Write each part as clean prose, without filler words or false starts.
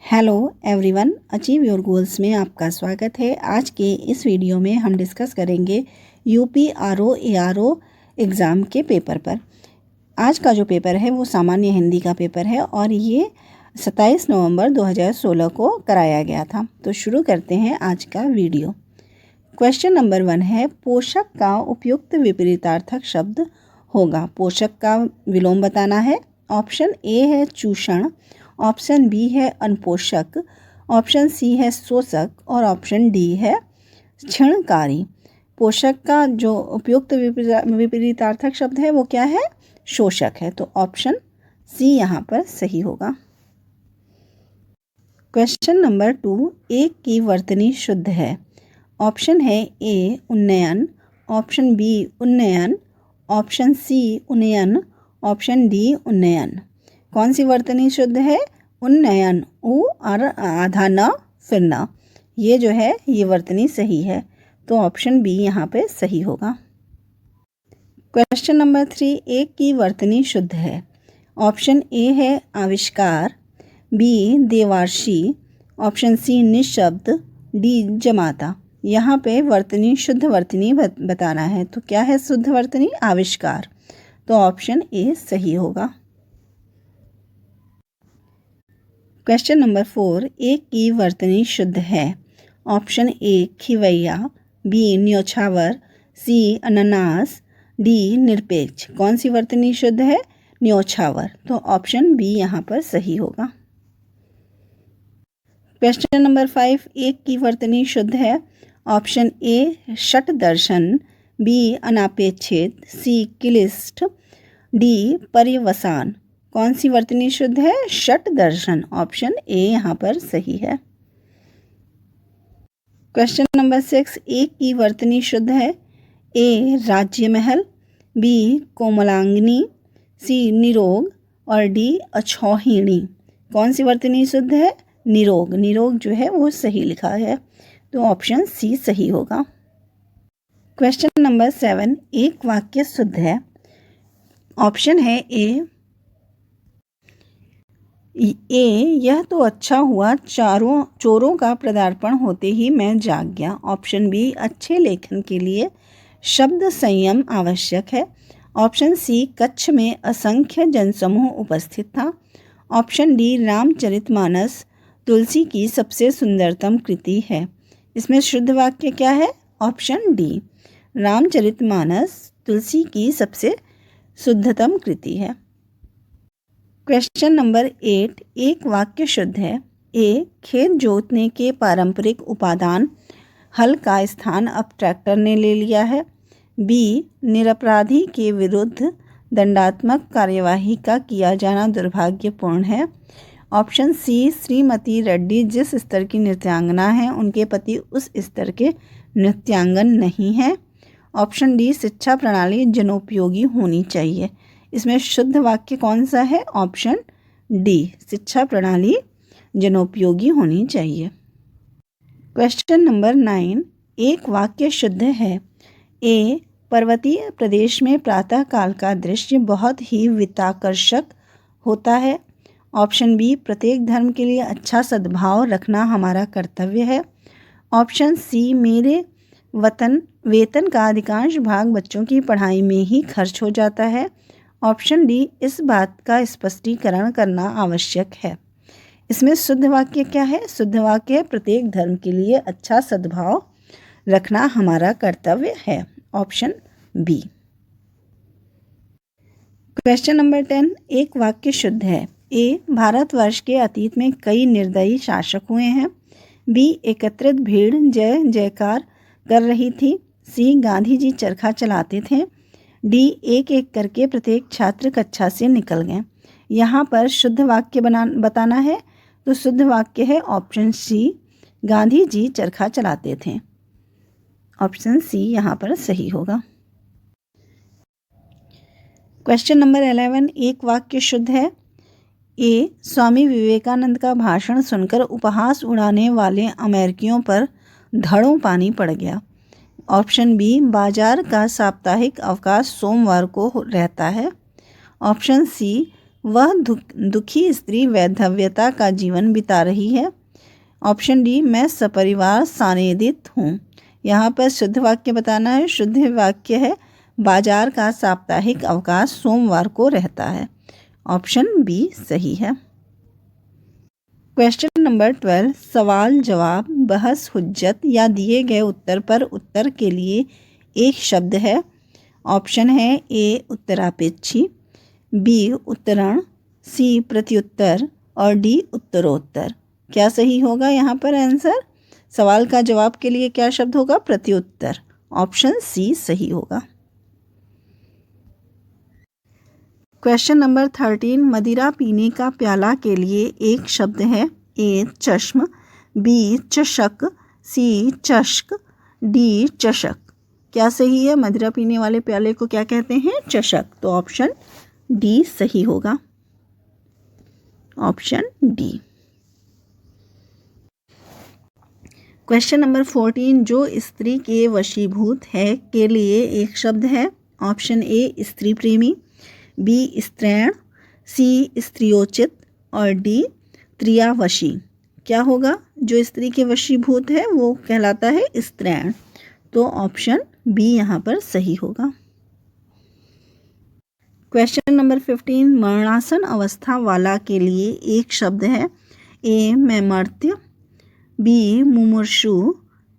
Hello everyone, achieve your goals में आपका स्वागत है। आज के इस वीडियो में हम डिस्कस करेंगे यूपी आरओ एआरओ एग्ज़ाम के पेपर पर। आज का जो पेपर है वो सामान्य हिंदी का पेपर है और ये 27 नवंबर 2016 को कराया गया था। तो शुरू करते हैं आज का वीडियो। क्वेश्चन नंबर 1 है, पोषक का उपयुक्त विपरीतार्थक शब्द होगा। पोषक का विलोम बताना है। ऑप्शन ए है चूषण, ऑप्शन बी है अनपोषक, ऑप्शन सी है शोषक और ऑप्शन डी है क्षणकारी। पोषक का जो उपयुक्त विपरीतार्थक शब्द है वो क्या है? शोषक है। तो ऑप्शन सी यहाँ पर सही होगा। क्वेश्चन नंबर 2, एक की वर्तनी शुद्ध है। ऑप्शन है ए उन्नयन, ऑप्शन बी उन्नयन, ऑप्शन सी उन्नयन, ऑप्शन डी उन्नयन। कौन सी वर्तनी शुद्ध है? उन्नयन, उ और आधा न फिर न, ये जो है ये वर्तनी सही है। तो ऑप्शन बी यहाँ पे सही होगा। क्वेश्चन नंबर 3, एक की वर्तनी शुद्ध है। ऑप्शन ए है आविष्कार, बी देवार्षी, ऑप्शन सी निःशब्द, डी जमाता। यहाँ पे वर्तनी शुद्ध वर्तनी बताना है। तो क्या है शुद्ध वर्तनी? आविष्कार। तो ऑप्शन ए सही होगा। क्वेश्चन नंबर 4, एक की वर्तनी शुद्ध है। ऑप्शन ए खिवैया, बी न्योछावर, सी अनानास, डी निरपेक्ष। कौन सी वर्तनी शुद्ध है? न्योछावर। तो ऑप्शन बी यहाँ पर सही होगा। क्वेश्चन नंबर 5, एक की वर्तनी शुद्ध है। ऑप्शन ए षट दर्शन, बी अनापेक्षित, सी क्लिष्ट, डी पर्यवसान। कौन सी वर्तनी शुद्ध है? षट दर्शन। ऑप्शन ए यहाँ पर सही है। क्वेश्चन नंबर 6, एक की वर्तनी शुद्ध है। ए राज्य महल, बी कोमलांगिनी, सी निरोग और डी अछौहिणी। कौन सी वर्तनी शुद्ध है? निरोग। निरोग जो है वो सही लिखा है। तो ऑप्शन सी सही होगा। क्वेश्चन नंबर 7, एक वाक्य शुद्ध है। ऑप्शन है ए यह तो अच्छा हुआ चोरों का पदार्पण होते ही मैं जाग गया। ऑप्शन बी अच्छे लेखन के लिए शब्द संयम आवश्यक है। ऑप्शन सी कच्छ में असंख्य जनसमूह उपस्थित था। ऑप्शन डी रामचरितमानस तुलसी की सबसे सुंदरतम कृति है। इसमें शुद्ध वाक्य क्या है? ऑप्शन डी रामचरितमानस तुलसी की सबसे शुद्धतम कृति है। क्वेश्चन नंबर 8, एक वाक्य शुद्ध है। ए खेत जोतने के पारंपरिक उपादान हल का स्थान अब ट्रैक्टर ने ले लिया है। बी निरपराधी के विरुद्ध दंडात्मक कार्यवाही का किया जाना दुर्भाग्यपूर्ण है। ऑप्शन सी श्रीमती रेड्डी जिस स्तर की नृत्यांगना है उनके पति उस स्तर के नृत्यांगन नहीं है। ऑप्शन डी शिक्षा प्रणाली जनोपयोगी होनी चाहिए। इसमें शुद्ध वाक्य कौन सा है? ऑप्शन डी शिक्षा प्रणाली जनोपयोगी होनी चाहिए। क्वेश्चन नंबर 9, एक वाक्य शुद्ध है। ए पर्वतीय प्रदेश में प्रातःकाल का दृश्य बहुत ही वित्ताकर्षक होता है। ऑप्शन बी प्रत्येक धर्म के लिए अच्छा सद्भाव रखना हमारा कर्तव्य है। ऑप्शन सी मेरे वेतन का अधिकांश भाग बच्चों की पढ़ाई में ही खर्च हो जाता है। ऑप्शन डी इस बात का स्पष्टीकरण करना आवश्यक है। इसमें शुद्ध वाक्य क्या है? शुद्ध वाक्य है प्रत्येक धर्म के लिए अच्छा सद्भाव रखना हमारा कर्तव्य है। Option B. क्वेश्चन नंबर 10, एक वाक्य शुद्ध है। ए भारतवर्ष के अतीत में कई निर्दयी शासक हुए हैं। बी एकत्रित भीड़ जय जयकार कर रही थी। सी गांधी जी चरखा चलाते थे। डी एक एक करके प्रत्येक छात्र कक्षा से निकल गए। यहाँ पर शुद्ध वाक्य बताना है। तो शुद्ध वाक्य है ऑप्शन सी गांधी जी चरखा चलाते थे। ऑप्शन सी यहाँ पर सही होगा। क्वेश्चन नंबर 11, एक वाक्य शुद्ध है। ए स्वामी विवेकानंद का भाषण सुनकर उपहास उड़ाने वाले अमेरिकियों पर धड़ों पानी पड़ गया। ऑप्शन बी बाजार का साप्ताहिक अवकाश सोमवार को रहता है। ऑप्शन सी वह दुखी स्त्री वैधव्यता का जीवन बिता रही है। ऑप्शन डी, मैं सपरिवार सानेदित हूँ। यहाँ पर शुद्ध वाक्य बताना है। शुद्ध वाक्य है, बाजार का साप्ताहिक अवकाश सोमवार को रहता है। ऑप्शन बी सही है। क्वेश्चन नंबर 12, सवाल जवाब, बहस हुज्जत या दिए गए उत्तर पर उत्तर के लिए एक शब्द है। ऑप्शन है ए उत्तरापेक्षी, बी उत्तरण, सी प्रत्युत्तर और डी उत्तरोत्तर। क्या सही होगा यहाँ पर आंसर? सवाल का जवाब के लिए क्या शब्द होगा? प्रत्युत्तर। ऑप्शन सी सही होगा। क्वेश्चन नंबर 13, मदिरा पीने का प्याला के लिए एक शब्द है। ए चश्म, बी चषक, सी चष्क, डी चषक। क्या सही है? मदिरा पीने वाले प्याले को क्या कहते हैं? चषक। तो ऑप्शन डी सही होगा। Option D. क्वेश्चन नंबर 14, जो स्त्री के वशीभूत है के लिए एक शब्द है। ऑप्शन ए स्त्री प्रेमी, बी स्त्रैण, सी स्त्रियोचित और डी त्रियावशी। क्या होगा? जो स्त्री के वशीभूत है वो कहलाता है स्त्रैण। तो ऑप्शन बी यहाँ पर सही होगा। क्वेश्चन नंबर 15, मरणासन अवस्था वाला के लिए एक शब्द है। ए मैमर्त्य, बी मुमुर्षु,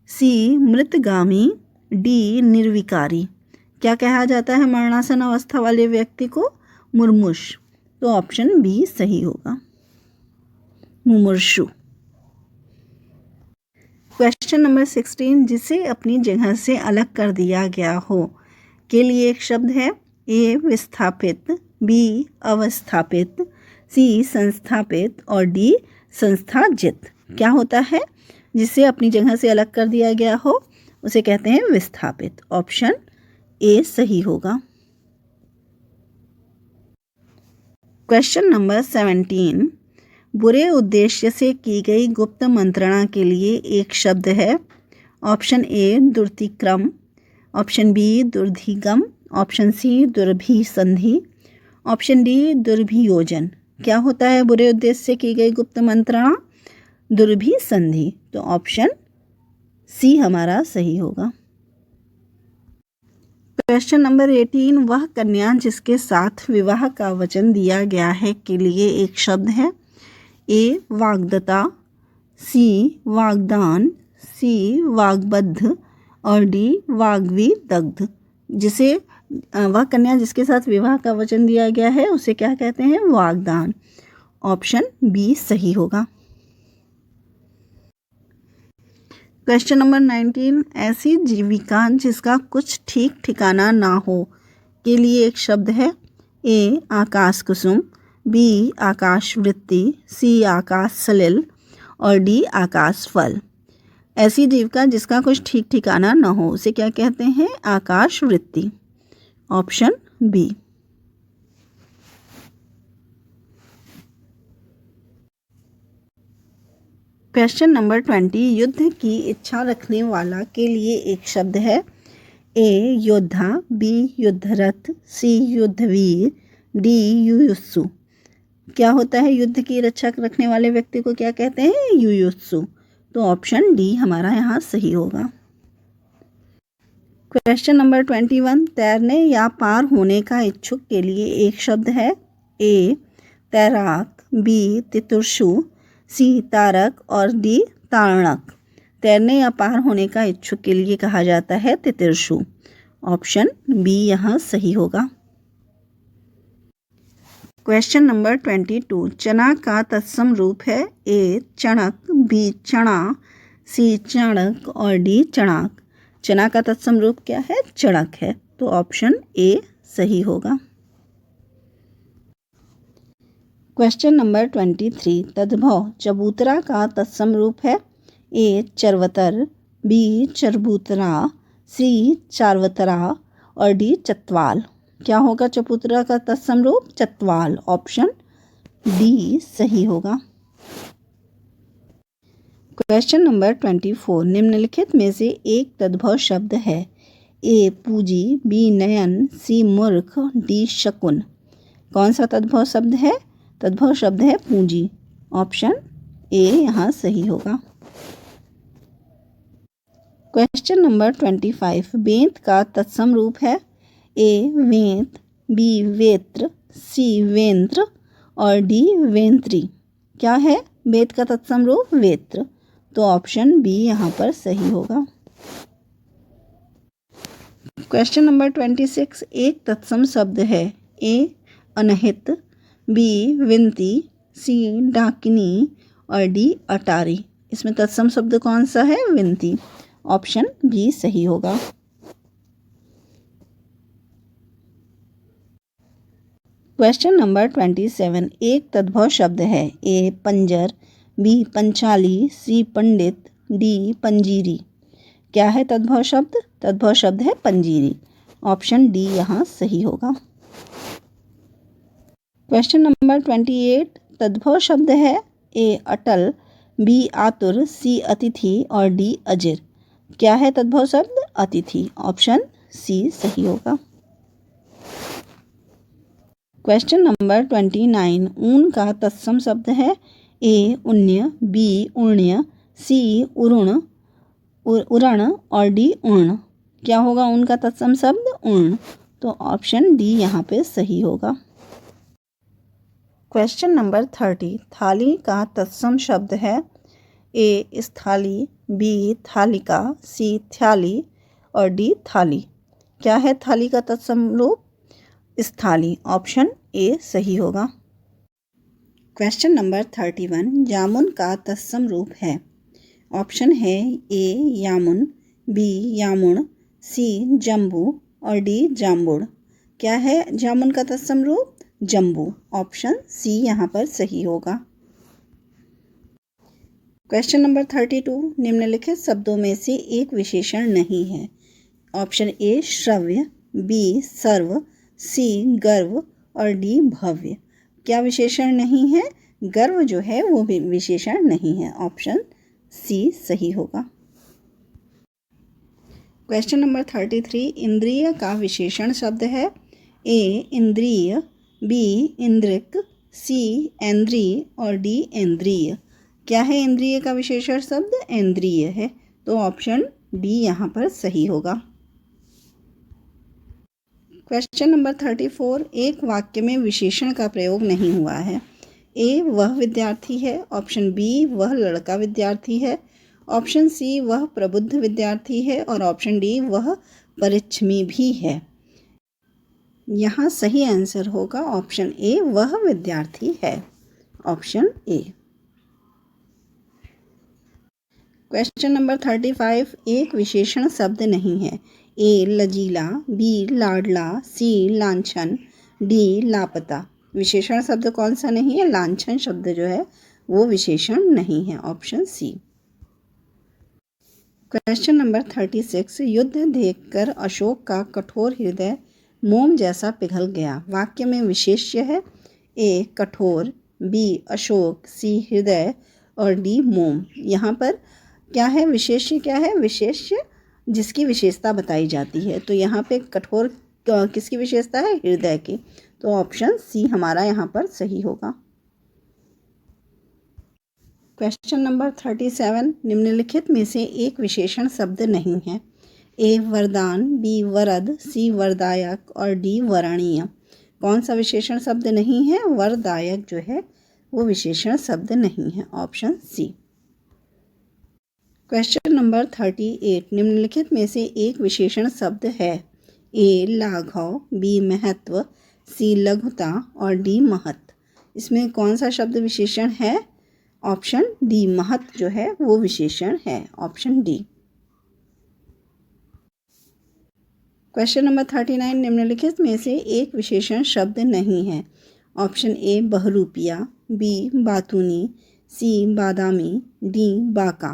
सी मृतगामी, डी निर्विकारी। क्या कहा जाता है मरणासन अवस्था वाले व्यक्ति को? मुमुर्ष। तो ऑप्शन बी सही होगा, मुमुर्षु। क्वेश्चन नंबर 16, जिसे अपनी जगह से अलग कर दिया गया हो के लिए एक शब्द है। ए विस्थापित, बी अवस्थापित, सी संस्थापित और डी संस्थाजित। क्या होता है? जिसे अपनी जगह से अलग कर दिया गया हो उसे कहते हैं विस्थापित। ऑप्शन ए सही होगा। क्वेश्चन नंबर 17, बुरे उद्देश्य से की गई गुप्त मंत्रणा के लिए एक शब्द है। ऑप्शन ए दुर्तिक्रम, ऑप्शन बी दुर्धिगम, ऑप्शन सी दुर्भिसंधि, ऑप्शन डी दुर्भियोजन। क्या होता है बुरे उद्देश्य से की गई गुप्त मंत्रणा? दुर्भिसंधि। तो ऑप्शन सी हमारा सही होगा। क्वेश्चन नंबर 18, वह कन्या जिसके साथ विवाह का वचन दिया गया है के लिए एक शब्द है। ए वाग्दता, सी वाग्दान, सी वाग्बद्ध और डी वाग्विदग्ध। जिसे वह कन्या जिसके साथ विवाह का वचन दिया गया है उसे क्या कहते हैं? वाग्दान। ऑप्शन बी सही होगा। क्वेश्चन नंबर 19, ऐसी जीविका जिसका कुछ ठीक ठिकाना ना हो के लिए एक शब्द है। ए आकाश कुसुम, बी आकाश वृत्ति, सी आकाश सलिल और डी आकाश फल। ऐसी जीविका जिसका कुछ ठीक ठिकाना न हो उसे क्या कहते हैं? आकाश वृत्ति। Option B. क्वेश्चन नंबर 20, युद्ध की इच्छा रखने वाला के लिए एक शब्द है। ए योद्धा, बी युद्धरथ, सी युद्धवीर, डी युयुत्सु। क्या होता है युद्ध की रक्षा रखने वाले व्यक्ति को क्या कहते हैं? युयुत्सु। तो ऑप्शन डी हमारा यहाँ सही होगा। क्वेश्चन नंबर 21, तैरने या पार होने का इच्छुक के लिए एक शब्द है। ए तैराक, बी तितुर्षु, सी तारक और डी तारणक। तैरने या पार होने का इच्छुक के लिए कहा जाता है तितुर्षु। ऑप्शन बी यहाँ सही होगा। क्वेश्चन नंबर 22, चना का तत्सम रूप है। ए चणक, बी चणा, सी चणक और डी चणाक। चना का तत्सम रूप क्या है? चणक है। तो ऑप्शन ए सही होगा। क्वेश्चन नंबर 23, तद्भव चबूतरा का तत्सम रूप है। ए चरवतर, बी चरबूतरा, सी चारवतरा और डी चतवाल। क्या होगा चबूतरा का तत्सम रूप? चतवाल। ऑप्शन डी सही होगा। क्वेश्चन नंबर 24, निम्नलिखित में से एक तद्भव शब्द है। ए पूजी, बी नयन, सी मूर्ख, डी शकुन। कौन सा तद्भव शब्द है? तद्भव शब्द है पूंजी। ऑप्शन ए यहाँ सही होगा। क्वेश्चन नंबर 25, बेंत का तत्सम रूप है ए वेंत, बी वेत्र, सी वेंत्र और डी वेंत्री। क्या है बेंत का तत्सम रूप? वेत्र। तो ऑप्शन बी यहाँ पर सही होगा। क्वेश्चन नंबर 26, एक तत्सम शब्द है ए अनहित, बी विनती, सी डाकिनी और डी अटारी। इसमें तत्सम शब्द कौन सा है? विनती। ऑप्शन बी सही होगा। क्वेश्चन नंबर 27, एक तद्भव शब्द है ए पंजर, बी पंचाली, सी पंडित, डी पंजीरी। क्या है तद्भव शब्द? तद्भव शब्द है पंजीरी। ऑप्शन डी यहाँ सही होगा। क्वेश्चन नंबर 28, तद्भव शब्द है ए अटल, बी आतुर, सी अतिथि और डी अजिर। क्या है तद्भव शब्द? अतिथि। ऑप्शन सी सही होगा। क्वेश्चन नंबर 29, ऊन का तत्सम शब्द है ए उन्य, बी उण्य, सी उरुण उरण और डी उर्ण। क्या होगा ऊन का तत्सम शब्द? उर्ण। तो ऑप्शन डी यहाँ पे सही होगा। क्वेश्चन नंबर 30, थाली का तत्सम शब्द है ए स्थाली, बी थालिका, सी थ्याली और डी थाली। क्या है थाली का तत्सम रूप? स्थाली। ऑप्शन ए सही होगा। क्वेश्चन नंबर 31, जामुन का तत्सम रूप है। ऑप्शन है ए यामुन, बी यामुण, सी जम्बू और डी जाम्बुड़। क्या है जामुन का तत्सम रूप? जम्बू। ऑप्शन सी यहाँ पर सही होगा। क्वेश्चन नंबर 32, निम्नलिखित शब्दों में से एक विशेषण नहीं है। ऑप्शन ए श्रव्य, बी सर्व, सी गर्व और डी भव्य। क्या विशेषण नहीं है? गर्व जो है वो भी विशेषण नहीं है। ऑप्शन सी सही होगा। क्वेश्चन नंबर 33, इंद्रिय का विशेषण शब्द है ए इंद्रिय, बी इंद्रिक, सी ऐन्द्रिय और डी ऐन्द्रिय। क्या है इंद्रिय का विशेषण शब्द? ऐन्द्रिय है। तो ऑप्शन डी यहाँ पर सही होगा। क्वेश्चन नंबर 34, एक वाक्य में विशेषण का प्रयोग नहीं हुआ है। ए वह विद्यार्थी है, ऑप्शन बी वह लड़का विद्यार्थी है, ऑप्शन सी वह प्रबुद्ध विद्यार्थी है और ऑप्शन डी वह परिच्छ्मी भी है। यहाँ सही आंसर होगा ऑप्शन ए वह विद्यार्थी है। ऑप्शन ए। क्वेश्चन नंबर 35, एक विशेषण शब्द नहीं है। ए लजीला, बी लाडला, सी लांछन, डी लापता। विशेषण शब्द कौन सा नहीं है? लांछन शब्द जो है वो विशेषण नहीं है। Option C. क्वेश्चन नंबर 36, युद्ध देखकर अशोक का कठोर हृदय मोम जैसा पिघल गया। वाक्य में विशेष्य है ए कठोर, बी अशोक, सी हृदय और डी मोम। यहाँ पर क्या है? विशेष्य क्या है? विशेष्य जिसकी विशेषता बताई जाती है। तो यहाँ पे कठोर किसकी विशेषता है? हृदय की। तो ऑप्शन सी हमारा यहाँ पर सही होगा। क्वेश्चन नंबर 37, निम्नलिखित में से एक विशेषण शब्द नहीं है। ए वरदान, बी वरद, सी वरदायक और डी वरणीय। कौन सा विशेषण शब्द नहीं है? वरदायक जो है वो विशेषण शब्द नहीं है। Option C. क्वेश्चन नंबर 38, निम्नलिखित में से एक विशेषण शब्द है। ए लाघव, बी महत्व, सी लघुता और डी महत्। इसमें कौन सा शब्द विशेषण है? ऑप्शन डी महत् जो है वो विशेषण है। Option D. क्वेश्चन नंबर 39, निम्नलिखित में से एक विशेषण शब्द नहीं है। ऑप्शन ए बहुरूपिया, बी बातूनी, सी बादामी, डी बाका।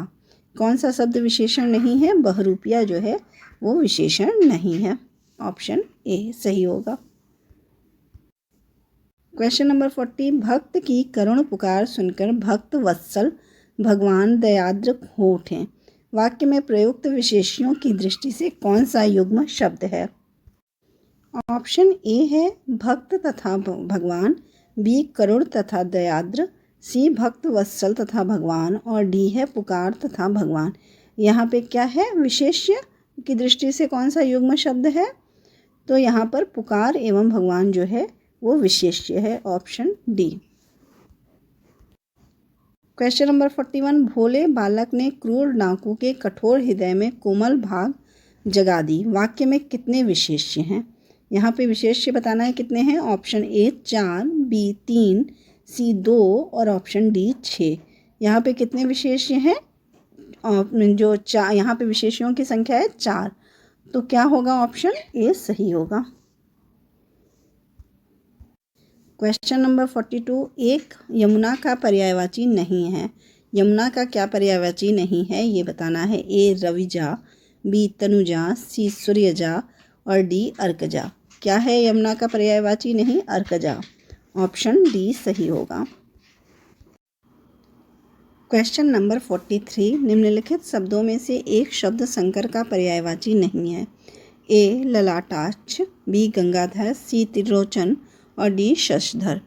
कौन सा शब्द विशेषण नहीं है? बहुरूपिया जो है वो विशेषण नहीं है। ऑप्शन ए सही होगा। क्वेश्चन नंबर 40, भक्त की करुण पुकार सुनकर भक्त वत्सल भगवान दयाद्र हो उठे। वाक्य में प्रयुक्त विशेष्यों की दृष्टि से कौन सा युग्म शब्द है? ऑप्शन ए है भक्त तथा भगवान, बी करुण तथा दयाद्र, सी भक्त वत्सल तथा भगवान और डी है पुकार तथा भगवान। यहाँ पे क्या है, विशेष्य की दृष्टि से कौन सा युग्म शब्द है, तो यहाँ पर पुकार एवं भगवान जो है वो विशेष्य है, ऑप्शन डी। क्वेश्चन नंबर 41, भोले बालक ने क्रूर डाकू के कठोर हृदय में कोमल भाग जगा दी, वाक्य में कितने विशेष्य हैं। यहाँ पे विशेष्य बताना है कितने हैं, ऑप्शन ए 4, बी 3, सी 2 और ऑप्शन डी 6। यहाँ पे कितने विशेष्य हैं, जो यहाँ पे विशेष्यों की संख्या है 4, तो क्या होगा, ऑप्शन ए सही होगा। क्वेश्चन नंबर 42, एक यमुना का पर्यायवाची नहीं है। यमुना का क्या पर्यायवाची नहीं है ये बताना है। ए रविजा, बी तनुजा, सी सूर्यजा और डी अर्कजा। क्या है यमुना का पर्यायवाची नहीं, अर्कजा, ऑप्शन डी सही होगा। क्वेश्चन नंबर 43, निम्नलिखित शब्दों में से एक शब्द शंकर का पर्यायवाची नहीं है। ए ललाटाक्ष, बी गंगाधर, सी त्रिलोचन और डी शशधर।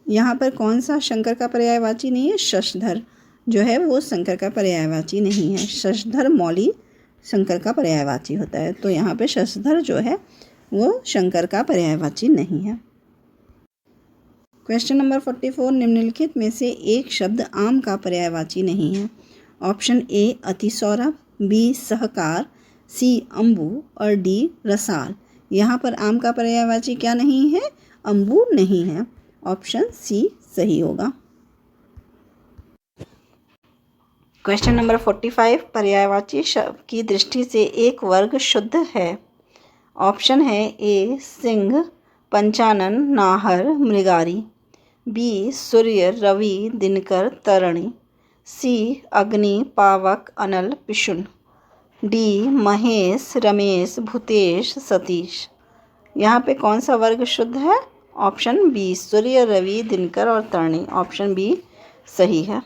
यहाँ पर कौन सा शंकर का पर्यायवाची नहीं है, शशधर जो है वो शंकर का पर्यायवाची नहीं है। शशधर मौली शंकर का पर्यायवाची होता है, तो यहाँ पे शशधर जो है वो शंकर का पर्यायवाची नहीं है। क्वेश्चन नंबर 44, निम्नलिखित में से एक शब्द आम का पर्यायवाची नहीं है। ऑप्शन ए अतिसौरभ, बी सहकार, सी अम्बु और डी रसाल। यहाँ पर आम का पर्यायवाची क्या नहीं है, अम्बु नहीं है, ऑप्शन सी सही होगा। क्वेश्चन नंबर 45, पर्यायवाची शब्द की दृष्टि से एक वर्ग शुद्ध है। ऑप्शन है ए सिंह, पंचानन, नाहर, मृगारी, बी सूर्य, रवि, दिनकर, तरणी, सी अग्नि, पावक, अनल, पिशुन, डी महेश, रमेश, भूतेश, सतीश। यहाँ पे कौन सा वर्ग शुद्ध है, ऑप्शन बी सूर्य, रवि, दिनकर और तरणी, ऑप्शन बी सही है।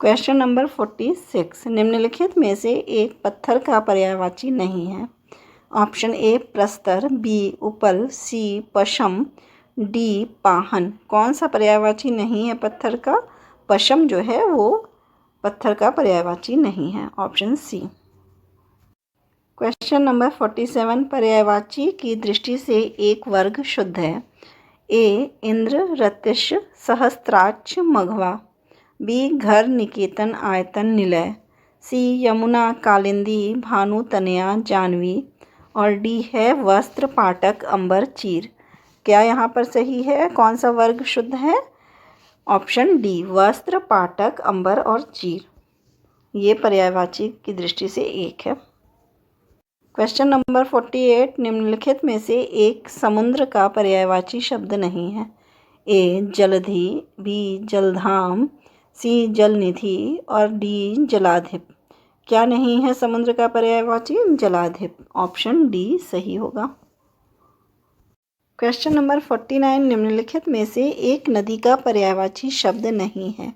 क्वेश्चन नंबर 46, निम्नलिखित में से एक पत्थर का पर्यायवाची नहीं है। ऑप्शन ए प्रस्तर, बी उपल, सी पशम, डी पाहन। कौन सा पर्यायवाची नहीं है पत्थर का, पशम जो है वो पत्थर का पर्यायवाची नहीं है, ऑप्शन सी। क्वेश्चन नंबर 47, पर्यायवाची की दृष्टि से एक वर्ग शुद्ध है। ए इंद्र, रतिश, सहस्त्राक्ष, मघवा, बी घर, निकेतन, आयतन, निलय, सी यमुना, कालिंदी, भानु, तनया, जानवी और डी है वस्त्र, पाटक, अंबर, चीर। क्या यहाँ पर सही है, कौन सा वर्ग शुद्ध है, ऑप्शन डी वस्त्र, पाटक, अंबर और चीर, ये पर्यायवाची की दृष्टि से एक है। क्वेश्चन नंबर 48, निम्नलिखित में से एक समुद्र का पर्यायवाची शब्द नहीं है। ए जलधि, बी जलधाम, सी जलनिधि और डी जलाधिप। क्या नहीं है समुद्र का पर्यायवाची, जलाधिप, ऑप्शन डी सही होगा। क्वेश्चन नंबर 49, निम्नलिखित में से एक नदी का पर्यायवाची शब्द नहीं है।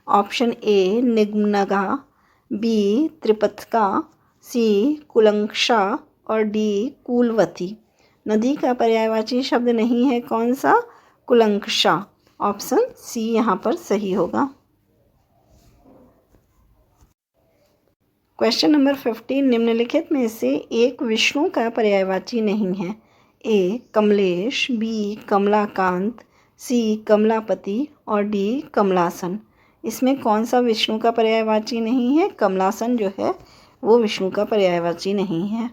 ऑप्शन ए निग्नगा, बी त्रिपथका, सी कुलंक्षा और डी कूलवती। नदी का पर्यायवाची शब्द नहीं है कौन सा, कुलंक्षा, ऑप्शन सी यहाँ पर सही होगा। क्वेश्चन नंबर 50, निम्नलिखित में से एक विष्णु का पर्यायवाची नहीं है। ए कमलेश, बी कमलाकांत, सी कमलापति और डी कमलासन। इसमें कौन सा विष्णु का पर्यायवाची नहीं है, कमलासन जो है वो विष्णु का पर्यायवाची नहीं है।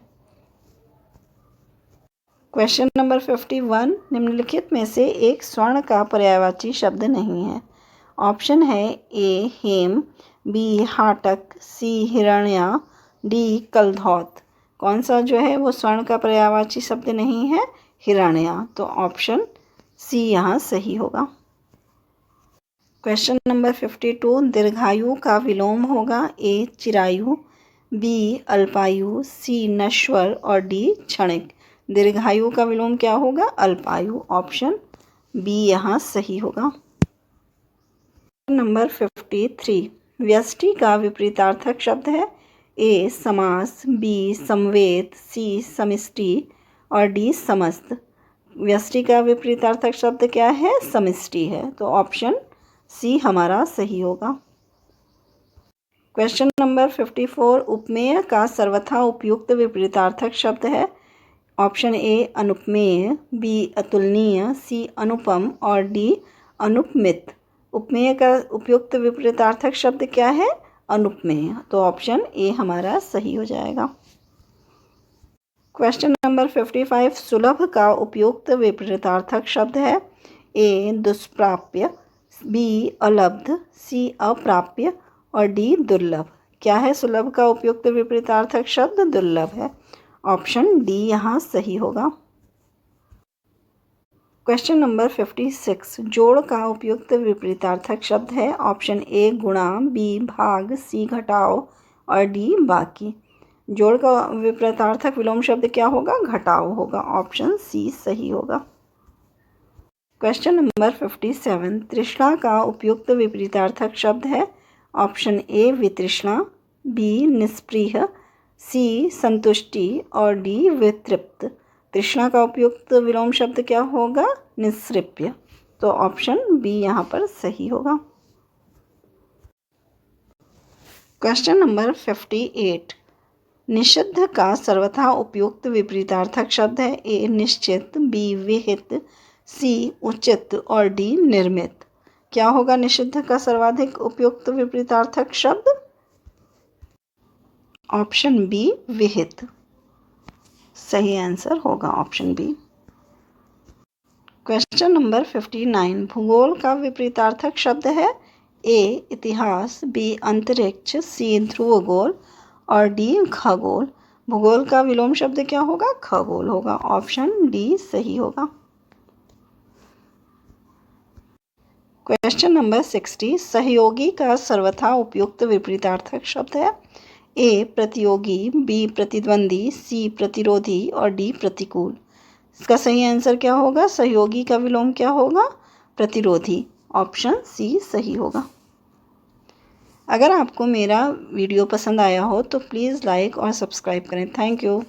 क्वेश्चन नंबर 51, निम्नलिखित में से एक स्वर्ण का पर्यायवाची शब्द नहीं है। ऑप्शन है ए हेम, बी हाटक, सी हिरण्या, डी कलधौत। कौन सा जो है वो स्वर्ण का पर्यायवाची शब्द नहीं है, हिरण्या, तो ऑप्शन सी यहाँ सही होगा। क्वेश्चन नंबर 52, दीर्घायु का विलोम होगा। ए चिरायु, बी अल्पायु, सी नश्वर और डी क्षणिक। दीर्घायु का विलोम क्या होगा, अल्पायु, ऑप्शन बी यहाँ सही होगा। नंबर 53, व्यष्टि का विपरीतार्थक शब्द है। ए समास, बी समवेत, सी समष्टि और डी समस्त। व्यष्टि का विपरीतार्थक शब्द क्या है? समष्टि है। तो ऑप्शन सी हमारा सही होगा। क्वेश्चन नंबर 54, उपमेय का सर्वथा उपयुक्त विपरीतार्थक शब्द है। ऑप्शन ए अनुपमेय, बी अतुलनीय, सी अनुपम और डी अनुपमित। उपमेय का उपयुक्त विपरीतार्थक शब्द क्या है? अनुपमेय। तो ऑप्शन ए हमारा सही हो जाएगा। क्वेश्चन नंबर 55, सुलभ का उपयुक्त विपरीतार्थक शब्द है। ए दुष्प्राप्य, बी अलब्ध, सी अप्राप्य और डी दुर्लभ। क्या है सुलभ का उपयुक्त विपरीतार्थक शब्द? दुर्लभ है। ऑप्शन डी यहाँ सही होगा। क्वेश्चन नंबर 56, जोड़ का उपयुक्त विपरीतार्थक शब्द है। ऑप्शन ए गुणा, बी भाग, सी घटाओ और डी बाकी। जोड़ का विपरीतार्थक विलोम शब्द क्या होगा? घटाओ होगा। ऑप्शन सी सही होगा। क्वेश्चन नंबर 57, तृष्णा का उपयुक्त विपरीतार्थक शब्द है। ऑप्शन ए वितृष्णा, बी निस्पृह, सी संतुष्टि और डी वितृप्त। तृष्णा का उपयुक्त विलोम शब्द क्या होगा? निस्सृप्य। तो ऑप्शन बी यहाँ पर सही होगा। क्वेश्चन नंबर 58, निषिद्ध का सर्वथा उपयुक्त विपरीतार्थक शब्द है। ए निश्चित, बी विहित, सी उचित और डी निर्मित। क्या होगा निषिद्ध का सर्वाधिक उपयुक्त विपरीतार्थक शब्द? ऑप्शन बी विहित। सही आंसर होगा ऑप्शन बी। क्वेश्चन नंबर 59, भूगोल का विपरीतार्थक शब्द है। ए इतिहास, बी अंतरिक्ष, सी ध्रुवगोल और डी खगोल। भूगोल का विलोम शब्द क्या होगा? खगोल होगा। ऑप्शन डी सही होगा। क्वेश्चन नंबर 60, सहयोगी का सर्वथा उपयुक्त विपरीतार्थक शब्द है। ए प्रतियोगी, बी प्रतिद्वंदी, सी प्रतिरोधी और डी प्रतिकूल। इसका सही आंसर क्या होगा? सहयोगी का विलोम क्या होगा? प्रतिरोधी। ऑप्शन सी सही होगा। अगर आपको मेरा वीडियो पसंद आया हो तो प्लीज़ लाइक और सब्सक्राइब करें। Thank you.